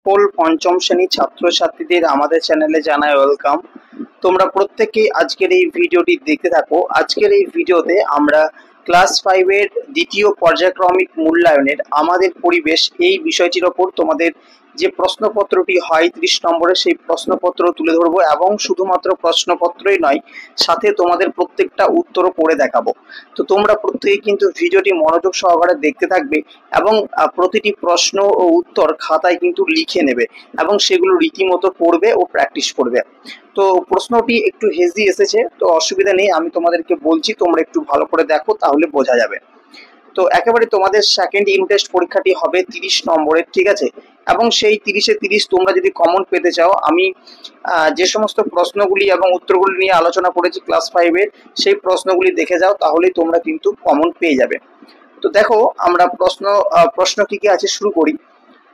সকল পঞ্চম শ্রেণীর ছাত্রছাত্রীদের আমাদের চ্যানেলে জানাই ওয়েলকাম। তোমরা প্রত্যেকেই আজকের এই ভিডিওটি দেখতে থাকো। আজকের এই ভিডিওতে আমরা ক্লাস 5 এর দ্বিতীয় পর্যায়ক্রমিক মূল্যায়নের আমাদের পরিবেশ এই বিষয়টির ওপর তোমাদের যে প্রশ্নপত্রটি হয় 30 নম্বরের সেই প্রশ্নপত্র তুলে ধরবো, এবং শুধুমাত্র প্রশ্নপত্রই নয়, সাথে তোমাদের প্রত্যেকটা উত্তরও করে দেখাবো। তো তোমরা প্রত্যেকেই কিন্তু ভিডিওটি মনোযোগ সহকারে দেখতে থাকবে এবং প্রতিটি প্রশ্ন ও উত্তর খাতায় কিন্তু লিখে নেবে এবং সেগুলো রীতিমতো পড়বে ও প্র্যাকটিস করবে। তো প্রশ্নটি একটু হেজি এসেছে, তো অসুবিধা নেই, আমি তোমাদেরকে বলছি, তোমরা একটু ভালো করে দেখো, তাহলে বোঝা যাবে। তো একেবারে তোমাদের সেকেন্ড ইউনিট টেস্ট পরীক্ষাটি হবে 30 নম্বরের, ঠিক আছে? এবং সেই 30-এ 30 তোমরা যদি কমন পেতে চাও, আমি যে সমস্ত প্রশ্নগুলি এবং উত্তরগুলি নিয়ে আলোচনা করেছি ক্লাস 5 এর, সেই প্রশ্নগুলি দেখে যাও, তাহলেই তোমরা কিন্তু কমন পেয়ে যাবে। তো দেখো আমরা প্রশ্ন কি কি আছে শুরু করি।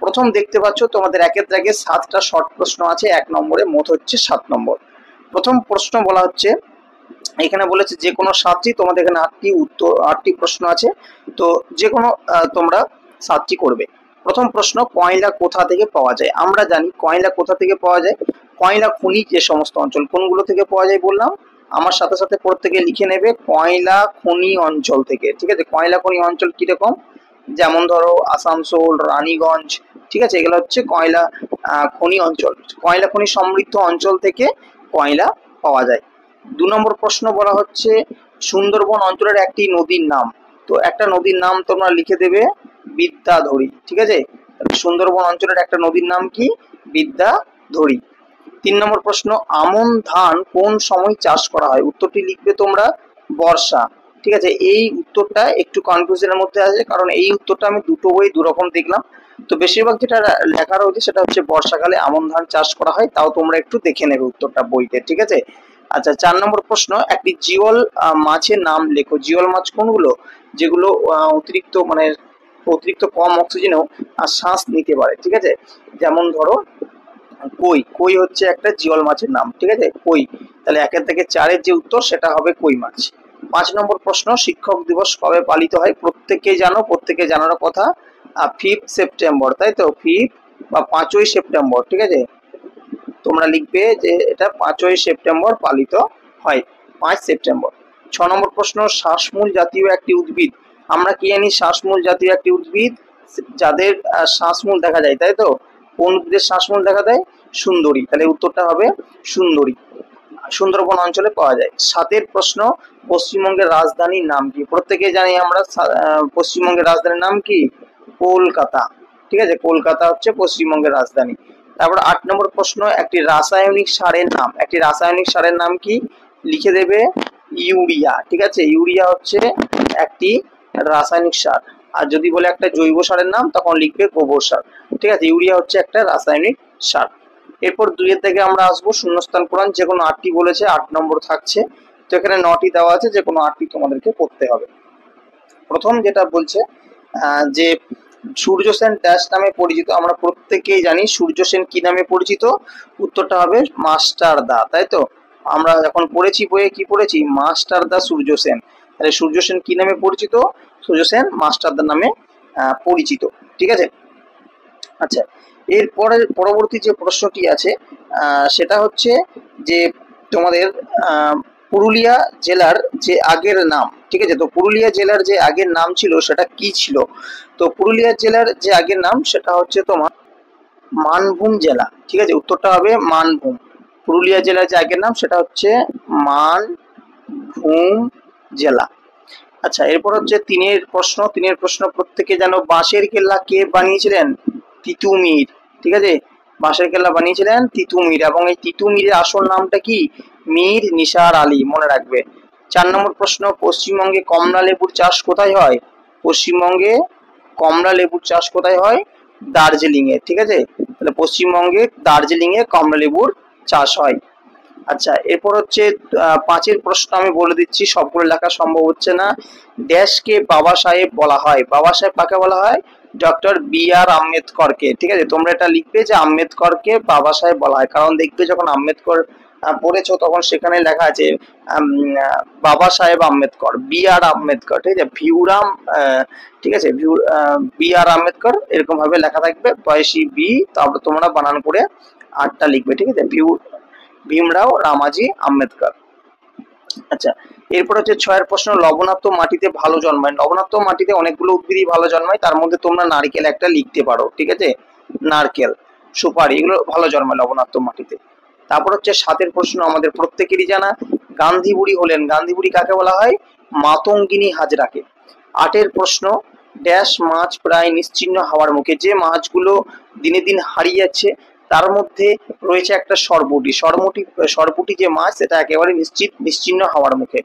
প্রথম দেখতে পাচ্ছ তোমাদের একের জায়গায় 7টা শর্ট প্রশ্ন আছে, 1 নম্বরে, মোট হচ্ছে 7 নম্বর। প্রথম প্রশ্ন বলা হচ্ছে, এখানে বলেছে যে কোনো 7টি, তোমাদের এখানে 8টি প্রশ্ন আছে, তো যে কোনো তোমরা 7টি করবে। প্রথম প্রশ্ন, কয়লা কোথা থেকে পাওয়া যায়? আমরা জানি কয়লা কোথা থেকে পাওয়া যায়। কয়লা খনি যে সমস্ত অঞ্চল, কোনগুলো থেকে পাওয়া যায় বললাম, আমার সাথে সাথে প্রত্যেকে লিখে নেবে কয়লা খনি অঞ্চল থেকে, ঠিক আছে? কয়লা খনি অঞ্চল কিরকম, যেমন ধরো আসানসোল, রানীগঞ্জ, ঠিক আছে? এগুলো হচ্ছে কয়লা খনি অঞ্চল। কয়লা খনি সমৃদ্ধ অঞ্চল থেকে কয়লা পাওয়া যায়। 2 নম্বর প্রশ্ন বলা হচ্ছে সুন্দরবন অঞ্চলের একটি নদীর নাম। তো একটা নদীর নাম তোমরা লিখে দেবে বিদ্যাধরী, ঠিক আছে? সুন্দরবন অঞ্চলের একটা নদীর নাম কি? বিদ্যাধরী। 3 নম্বর প্রশ্ন, আমন ধান কোন সময় চাষ করা হয়? উত্তরটি লিখবে তোমরা বর্ষা, ঠিক আছে? এই উত্তরটা একটু কনফিউশনের মধ্যে আছে, কারণ এই উত্তরটা আমি দুটো বই দুরকম দেখলাম, তো বেশিরভাগ যেটা লেখা রয়েছে সেটা হচ্ছে বর্ষাকালে আমন ধান চাষ করা হয়, তাও তোমরা একটু দেখে নেবে উত্তরটা বইতে, ঠিক আছে? আচ্ছা, 4 নম্বর প্রশ্ন, একটি জিওল মাছের নাম লেখো। জিওল মাছ কোনগুলো? যেগুলো অতিরিক্ত কম অক্সিজেনেও শ্বাস নিতে পারে, ঠিক আছে? যেমন ধরো কই, কই হচ্ছে একটা জিওল মাছের নাম, ঠিক আছে? কই। তাহলে 1 থেকে 4-এর যে উত্তর সেটা হবে কই মাছ। 5 নম্বর প্রশ্ন, শিক্ষক দিবস কবে পালিত হয়? প্রত্যেকেই জানো, প্রত্যেকে জানার কথা, 5 সেপ্টেম্বর, তাই তো? 5 বা 5ই সেপ্টেম্বর, ঠিক আছে? তোমরা লিখবে যে এটা 5ই সেপ্টেম্বর পালিত হয়, 5 সেপ্টেম্বর। 6 নম্বর প্রশ্ন, শ্বাসমূল জাতীয় একটি উদ্ভিদ। আমরা কি জানি শ্বাসমূল জাতীয় একটি উদ্ভিদ? যাদের শ্বাসমূল দেখা যায়, তাই তো? কোন উদ্ভিদের শ্বাসমূল দেখা দেয়? সুন্দরী, তাহলে উত্তরটা হবে সুন্দরী। সুন্দরবন অঞ্চলে পাওয়া যায়। 7-এর প্রশ্ন, পশ্চিমবঙ্গের রাজধানীর নাম কি? প্রত্যেকে জানি আমরা পশ্চিমবঙ্গের রাজধানীর নাম কি? কলকাতা, ঠিক আছে? কলকাতা হচ্ছে পশ্চিমবঙ্গের রাজধানী। তারপর 8 নম্বর প্রশ্ন, একটি রাসায়নিক সারের নাম। একটি রাসায়নিক সারের নাম কি? লিখে দেবে ইউরিয়া, ঠিক আছে? ইউরিয়া হচ্ছে একটি রাসায়নিক সার। আর যদি বলে একটা জৈব সারের নাম, তখন লিখবে গোবর সার, ঠিক আছে? ইউরিয়া হচ্ছে একটা রাসায়নিক সার। এরপর 2-এর থেকে আমরা আসবো শূন্যস্থান পূরণ, যে কোনো 8টি বলেছে, 8 নম্বর থাকছে, তো এখানে 9টি দেওয়া আছে, যে কোনো 8টি তোমাদেরকে করতে হবে। প্রথম যেটা বলছে যে সূর্য সেন ড্যাশ নামে পরিচিত। আমরা প্রত্যেকেই জানি সূর্য সেন কি নামে পরিচিত। উত্তরটা হবে মাস্টার দা, তাই তো? আমরা যখন পড়েছি বইয়ে, কি পড়েছি? মাস্টার দা সূর্য সেন। তাহলে সূর্য সেন কি নামে পরিচিত? সূর্য সেন মাস্টার দা নামে পরিচিত, ঠিক আছে? আচ্ছা, এরপরে পরবর্তী যে প্রশ্নটি আছে সেটা হচ্ছে যে তোমাদের পুরুলিয়া জেলার যে আগের নাম, ঠিক আছে? তো পুরুলিয়া জেলার যে আগের নাম ছিল সেটা কি ছিল? তো পুরুলিয়া জেলার যে আগের নাম সেটা হচ্ছে তোমার মানভূম জেলা, ঠিক আছে? উত্তরটা হবে মানভূম। পুরুলিয়া জেলার যে আগের নাম সেটা হচ্ছে মানভূম জেলা। আচ্ছা, এরপর হচ্ছে 3-এর প্রশ্ন প্রত্যেকে জানো, বাঁশের কেল্লা কে বানিয়েছিলেন? তিতুমির, ঠিক আছে? বাঁশের কেল্লা বানিয়েছিলেন তিতুমির, এবং এই তিতুমিরের আসল নামটা কি? মীর নিসার আলী, মনে রাখবে। 4 নম্বর প্রশ্ন, পশ্চিমবঙ্গে কমলা লেবুর চাষ কোথায় হয়? পশ্চিমবঙ্গে কমলা লেবুর চাষ কোথায় হয়? দার্জিলিং এ, ঠিক আছে? তাহলে পশ্চিমবঙ্গে দার্জিলিং এ কমলা লেবুর চাষ হয়। আচ্ছা, এরপর হচ্ছে 5-এর প্রশ্ন আমি বলে দিচ্ছি, সবগুলো লেখা সম্ভব হচ্ছে না। ড্যাশকে বাবা সাহেব বলা হয়। বাবা সাহেব কাকে বলা হয়? Doctor B.R.. আম্বেদকরকে, ঠিক আছে? তোমরা এটা লিখবে যে আম্বেদকরকে বাবা সাহেব বলা হয়, কারণ দেখবে যখন আম্বেদকর পড়েছো তখন সেখানে লেখা আছে বাবা সাহেব আম্বেদকর, বি আর আম্বেদকর, ঠিক আছে, ভিউরাম, ঠিক আছে, বি আর আম্বেদকর এরকম ভাবে লেখা থাকবে, বয়সী বি, তারপর তোমরা বানান করে আরটা লিখবে, ঠিক আছে, ভীমরাও রামাজি আম্বেদকর। আচ্ছা, এরপর হচ্ছে 6 প্রশ্ন, লবণাক্ত মাটিতে ভালো জন্মায়। লবণাক্ত মাটিতে অনেকগুলো উদ্ভিদই ভালো জন্মায়, তার মধ্যে তোমরা নারকেল একটা লিখতে পারো, ঠিক আছে, নারকেল, সুপারি এগুলো ভালো জন্মায় লবণাক্ত মাটিতে। তারপর হচ্ছে 7 প্রশ্ন, আমাদের প্রত্যেকেরই জানা, গান্ধী বুড়ি হলেন। গান্ধী বুড়ি কাকে বলা হয়? মাতঙ্গিনী হাজরাকে। 8 প্রশ্ন, ড্যাশ মাছ প্রায় নিশ্চিহ্ন হওয়ার মুখে। যে মাছগুলো দিনে দিন হারিয়ে যাচ্ছে তার মধ্যে রয়েছে একটা সরপুঁটি। সরপুঁটি যে মাছ সেটা একেবারে নিশ্চিহ্ন হওয়ার মুখে।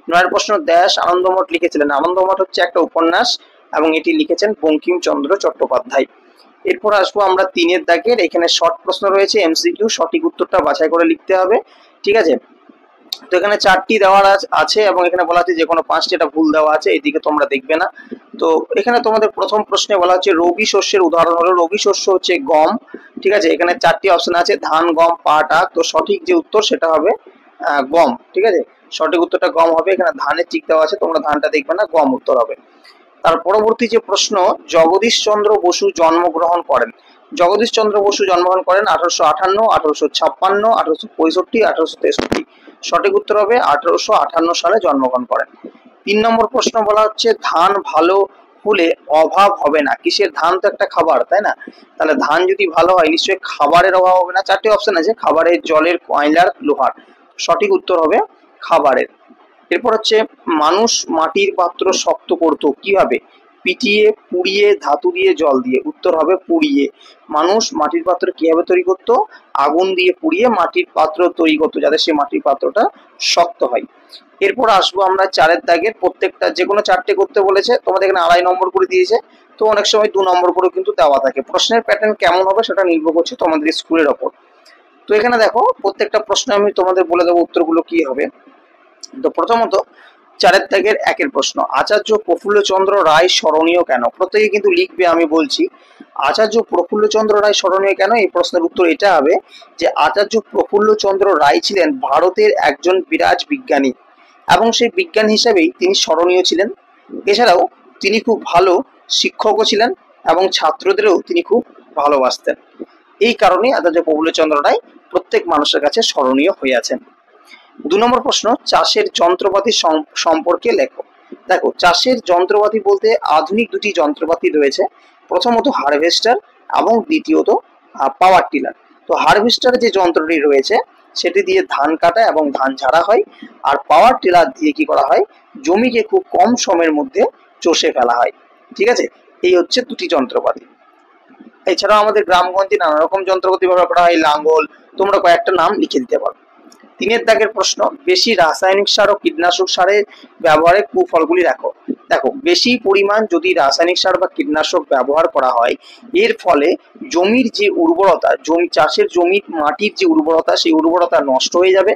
9 প্রশ্ন, ড্যাশ আনন্দমঠ লিখেছিলেন। আনন্দমঠ হচ্ছে একটা উপন্যাস এবং এটি লিখেছেন বঙ্কিমচন্দ্র চট্টোপাধ্যায়। এরপর আসবো আমরা 3 দাগের, এখানে শর্ট প্রশ্ন রয়েছে, এমসিকিউ, সঠিক উত্তরটা বাছাই করে লিখতে হবে, ঠিক আছে। তো এখানে 4টি দেওয়া আছে এবং এখানে বলা আছে যে কোনো 5টি, এটা ভুল দেওয়া আছে, এইদিকে তোমরা দেখবে না। তো এখানে তোমাদের প্রথম প্রশ্নে বলা হচ্ছে রবি শস্যের উদাহরণ হলো, রবি শস্য হচ্ছে গম, ঠিক আছে। এখানে 4টি অপশন আছে, ধান, গম, পাট, আখ। তো সঠিক যে উত্তর সেটা হবে গম, ঠিক আছে, সঠিক উত্তরটা গম হবে। এখানে ধানের চিক দেওয়া আছে, তোমরা ধানটা দেখবে না, গম উত্তর হবে। তার পরবর্তী যে প্রশ্ন, জগদীশ চন্দ্র বসু জন্মগ্রহণ করেন। জগদীশ চন্দ্র বসু জন্মগ্রহণ করেন 1858, 1856, 1865, 1863। সঠিক উত্তর হবে 1858 সালে জন্মগ্রহণ করেন। 3 নম্বর প্রশ্ন বলা হচ্ছে ধান ভালো হলে অভাব হবে না কিসের? ধান তো একটা খাবার, তাই না? তাহলে ধান যদি ভালো হয় নিশ্চয়ই খাবারের অভাব হবে না। 4টি অপশন আছে, খাবারের, জলের, কয়লার, লোহার। সঠিক উত্তর হবে খাবারের। এরপর হচ্ছে মানুষ মাটির পাত্র শক্ত করত কিভাবে? পিটিয়ে, পুড়িয়ে, ধাতু দিয়ে, জল দিয়ে। উত্তর হবে পুড়িয়ে। মানুষ মাটির পাত্র কিভাবে তৈরি করত? আগুন দিয়ে পুড়িয়ে মাটির পাত্র তৈরি করতো যাতে সে মাটির পাত্রটা শক্ত হয়। এরপর আসবো আমরা 4 দাগের, প্রত্যেকটা যে কোনো 4টে করতে বলেছে, তোমাদের এখানে 2.5 নম্বর করে দিয়েছে, তো অনেক সময় 2 নম্বর করে কিন্তু দেওয়া থাকে। প্রশ্নের প্যাটার্ন কেমন হবে সেটা নির্ভর করছে তোমাদের স্কুলের ওপর। তো এখানে দেখো প্রত্যেকটা প্রশ্ন আমি তোমাদের বলে দেবো উত্তরগুলো কি হবে। তো প্রথমত 4 দাগের 1 প্রশ্ন, আচার্য প্রফুল্লচন্দ্র রায় স্মরণীয় কেন? প্রত্যেকে কিন্তু লিখবে, আমি বলছি আচার্য প্রফুল্লচন্দ্র রায় স্মরণীয় কেন। এই প্রশ্নের উত্তর এটা হবে যে আচার্য প্রফুল্লচন্দ্র রায় ছিলেন ভারতের একজন বিরাট বিজ্ঞানী এবং সেই বিজ্ঞান হিসাবেই তিনি স্মরণীয় ছিলেন। এছাড়াও তিনি খুব ভালো শিক্ষকও ছিলেন এবং ছাত্রদেরও তিনি খুব ভালোবাসতেন। এই কারণেই আচার্য প্রফুল্লচন্দ্র রায় প্রত্যেক মানুষের কাছে স্মরণীয় হয়ে আছেন। 2 নম্বর প্রশ্ন, চাষের যন্ত্রপাতি সম্পর্কে লেখো। দেখো, চাষের যন্ত্রপাতি বলতে আধুনিক 2টি যন্ত্রপাতি রয়েছে, প্রথমত হারভেস্টার এবং দ্বিতীয়ত পাওয়ার টিলার। তো হারভেস্টার যে যন্ত্রটি রয়েছে সেটি দিয়ে ধান কাটা এবং ধান ঝাড়া হয়, আর পাওয়ার টিলার দিয়ে কি করা হয়? জমিকে খুব কম সময়ের মধ্যে চষে ফেলা হয়, ঠিক আছে। এই হচ্ছে 2টি যন্ত্রপাতি। এছাড়াও আমাদের গ্রামগঞ্জে নানা রকম যন্ত্রপাতি ব্যবহার করা হয়, লাঙ্গল, তোমরা কয়েকটা নাম লিখে দিতে পারো। 3 দাগের প্রশ্ন, বেশি রাসায়নিক সার ও কীটনাশক সারের ব্যবহারের কুফলগুলি দেখো। দেখো, বেশি পরিমাণ যদি রাসায়নিক সার বা কীটনাশক ব্যবহার করা হয় এর ফলে জমির যে উর্বরতা, চাষের জমির মাটির যে উর্বরতা, সেই উর্বরতা নষ্ট হয়ে যাবে।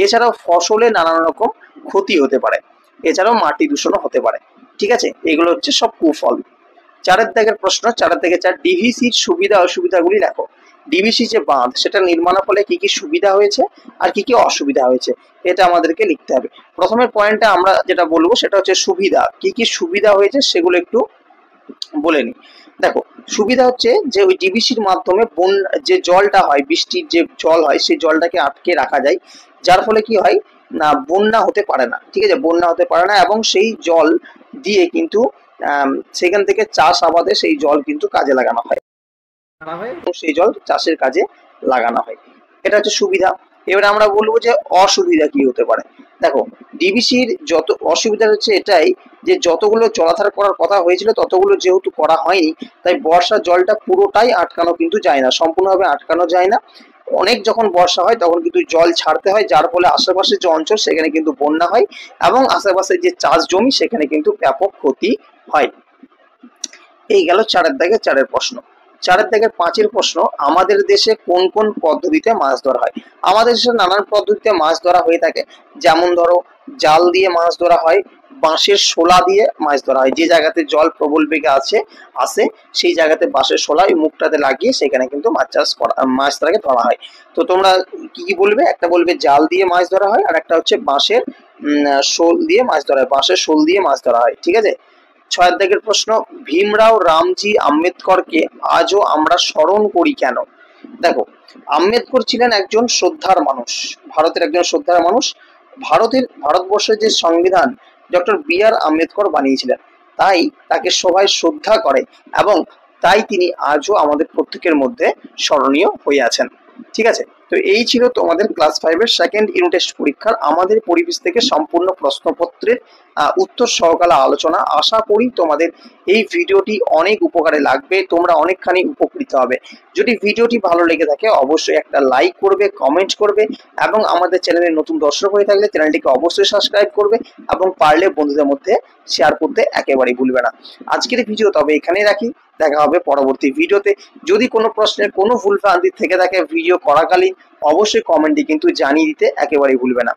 এছাড়াও ফসলে নানান রকম ক্ষতি হতে পারে, এছাড়াও মাটি দূষণও হতে পারে, ঠিক আছে। এগুলো হচ্ছে সব কুফল। 4 দাগের প্রশ্ন, 4 দাগে 4, ডিভিসির সুবিধা অসুবিধাগুলি দেখো। ডিভিসি যে বাঁধ সেটা নির্মাণের ফলে কি কি সুবিধা হয়েছে আর কি কি অসুবিধা হয়েছে এটা আমাদেরকে লিখতে হবে। প্রথমের পয়েন্টটা আমরা যেটা বলবো সেটা হচ্ছে সুবিধা। কি কি সুবিধা হয়েছে সেগুলো একটু বলে নি। দেখো, সুবিধা হচ্ছে যে ওই ডিভিসির মাধ্যমে যে জলটা হয়, বৃষ্টির যে জল হয় সেই জলটাকে আটকে রাখা যায়, যার ফলে কি হয় না বন্যা হতে পারে না, ঠিক আছে, বন্যা হতে পারে না এবং সেই জল দিয়ে কিন্তু সেখান থেকে চাষ আবাদে সেই জল কিন্তু কাজে লাগানো হয় এবং সেই জল চাষের কাজে লাগানো হয়। এটা হচ্ছে সুবিধা। এবারে আমরা বলবো যে অসুবিধা কি হতে পারে। দেখো, ডিভিসির যত অসুবিধা হচ্ছে এটাই যে যতগুলো জলাধার করার কথা হয়েছিল ততগুলো যেহেতু করা হয়নি, তাই বর্ষার জলটা পুরোটাই আটকানো কিন্তু যায় না, সম্পূর্ণভাবে আটকানো যায় না। অনেক যখন বর্ষা হয় তখন কিন্তু জল ছাড়তে হয়, যার ফলে আশেপাশের যে অঞ্চল সেখানে কিন্তু বন্যা হয় এবং আশেপাশের যে চাষ জমি সেখানে কিন্তু ব্যাপক ক্ষতি হয়। এই গেল 4 দাগের 4 প্রশ্ন। 4 দাগের 5 প্রশ্ন, আমাদের দেশে কোন কোন পদ্ধতিতে মাছ ধরা হয়? আমাদের দেশে নানান পদ্ধতিতে মাছ ধরা হয়ে থাকে, যেমন ধরো জাল দিয়ে মাছ ধরা হয়, বাঁশের শোলা দিয়ে মাছ ধরা হয়। যে জায়গাতে জল প্রবল বেগে আসে সেই জায়গাতে বাঁশের শোলা ওই মুখটাতে লাগিয়ে সেখানে কিন্তু মাছটাকে ধরা হয়। তো তোমরা কি কি বলবে? একটা বলবে জাল দিয়ে মাছ ধরা হয়, আর একটা হচ্ছে বাঁশের শোল দিয়ে মাছ ধরা হয়, বাঁশের শোল দিয়ে মাছ ধরা হয়। ঠিক আছে। 6 দাগের প্রশ্ন, ভীমরাও রামজি আম্বেদকরকে আজও আমরা স্মরণ করি কেন? দেখো, আম্বেদকর ছিলেন একজন শ্রদ্ধার মানুষ, ভারতের একজন শ্রদ্ধার মানুষ। ভারতবর্ষের যে সংবিধান ডক্টর বি.আর. আম্বেদকর বানিয়েছিলেন, তাই তাকে সবাই শ্রদ্ধা করে এবং তাই তিনি আজও আমাদের প্রত্যেকের মধ্যে স্মরণীয় হয়ে আছেন। ঠিক আছে। তো এই ছিল তোমাদের ক্লাস 5-এর সেকেন্ড ইউনিট টেস্ট পরীক্ষার আমাদের পরিবেশ থেকে সম্পূর্ণ প্রশ্নপত্রের উত্তর সহকারে আলোচনা। আশা করি তোমাদের এই ভিডিওটি অনেক উপকারে লাগবে, তোমরা অনেকখানি উপকৃত হবে। যদি ভিডিওটি ভালো লেগে থাকে অবশ্যই একটা লাইক করবে, কমেন্ট করবে এবং আমাদের চ্যানেলের নতুন দর্শক হয়ে থাকলে চ্যানেলটিকে অবশ্যই সাবস্ক্রাইব করবে এবং পারলে বন্ধুদের মধ্যে শেয়ার করতে একেবারেই ভুলবে না। আজকের ভিডিও তবে এখানেই রাখি, দেখা হবে পরবর্তী ভিডিওতে। যদি কোনো প্রশ্নের কোনো ভুলভ্রান্তি থেকে থাকে ভিডিও করাকালীন অবশ্যই কমেন্টে কিন্তু জানিয়ে দিতে একেবারেই ভুলবে না।